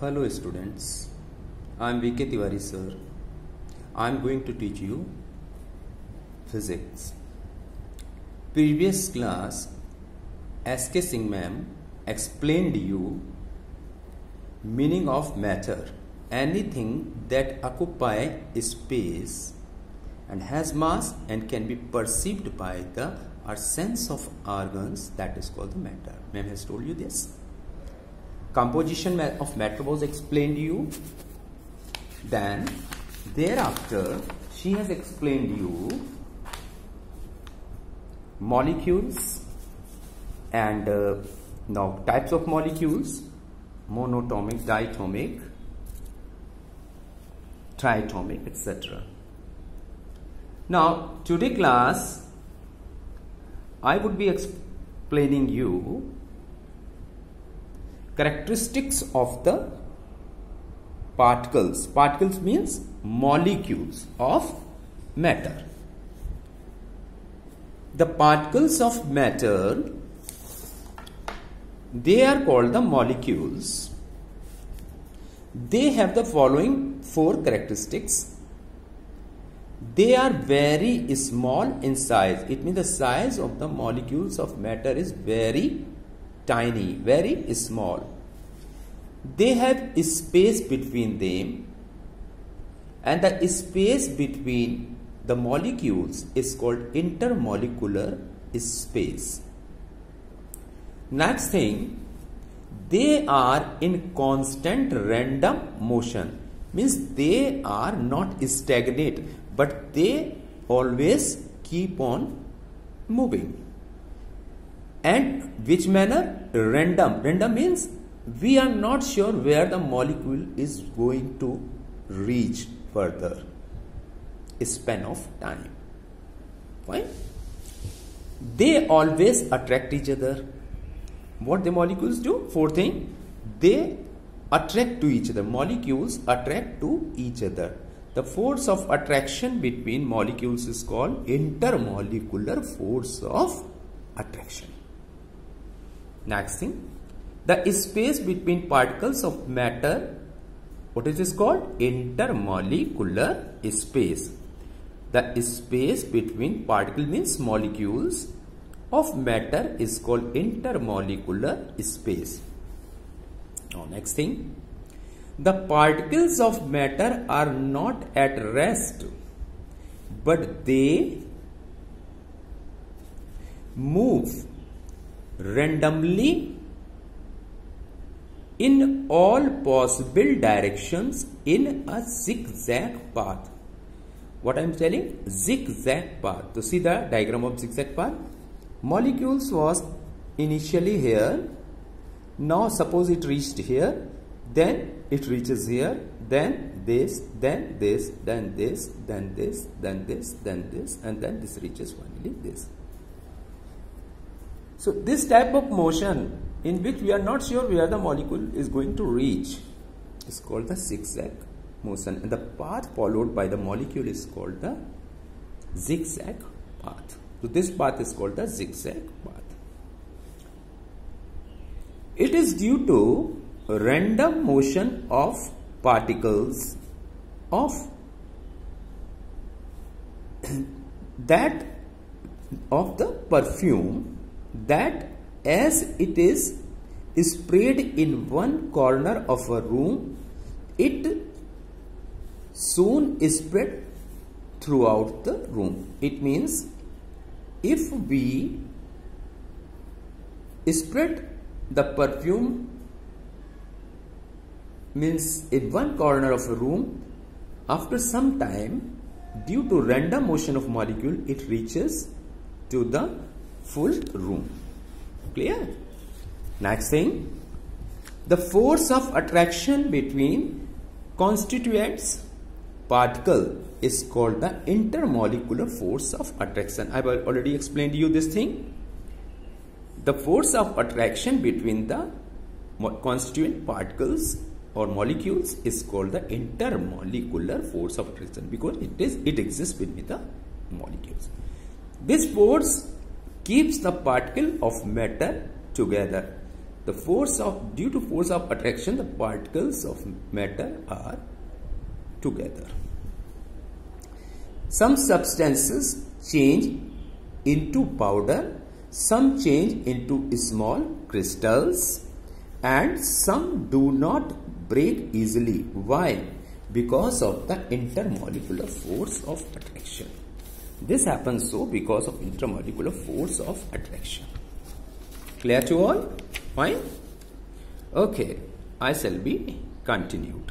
Hello students, I am VK Tiwari sir. I am going to teach you physics. Previous class SK Singh ma'am explained you meaning of matter. Anything that occupy space and has mass and can be perceived by our sense of organs, that is called the matter. Ma'am has told you this. Composition of matter was explained to you. Then thereafter she has explained you molecules and now types of molecules: monatomic, diatomic, triatomic, etc. Now today class I would be explaining you characteristics of the particles. Particles means molecules of matter. The particles of matter, they are called the molecules. They have the following four characteristics. They are very small in size. It means the size of the molecules of matter is very tiny, very small. They have space between them, and the space between the molecules is called intermolecular space. Next thing, they are in constant random motion. Means they are not stagnant, but they always keep on moving. And which manner? Random. Random means we are not sure where the molecule is going to reach further span of time. Fine. They always attract each other. What the molecules do? Fourth thing, they attract to each other. Molecules attract to each other. The force of attraction between molecules is called intermolecular force of attraction. Next thing, the space between particles of matter, what is this called? Intermolecular space. The space between particles means molecules of matter is called intermolecular space. Now next thing, the particles of matter are not at rest, but they move randomly in all possible directions in a zigzag path. What I am telling? Zigzag path. So see the diagram of zigzag path. Molecules was initially here. Now suppose it reached here, then it reaches here, then this, then this, then this, then this, then this, then this, and then this reaches finally this. So this type of motion in which we are not sure where the molecule is going to reach is called the zigzag motion, and the path followed by the molecule is called the zigzag path. So this path is called the zigzag path. It is due to random motion of particles of that of the perfume, that as it is spread in one corner of a room, it soon spread throughout the room. It means if we spread the perfume means in one corner of a room, after some time, due to random motion of molecule, it reaches to the full room. Clear? Next thing, the force of attraction between constituents particle is called the intermolecular force of attraction. I have already explained to you this thing. The force of attraction between the constituent particles or molecules is called the intermolecular force of attraction because it exists between the molecules. This force keeps the particle of matter together. due to force of attraction, the particles of matter are together. Some substances change into powder, some change into small crystals, and some do not break easily. Why? Because of the intermolecular force of attraction. This happens so because of intermolecular force of attraction. Clear to all? Fine? Okay, I shall be continued.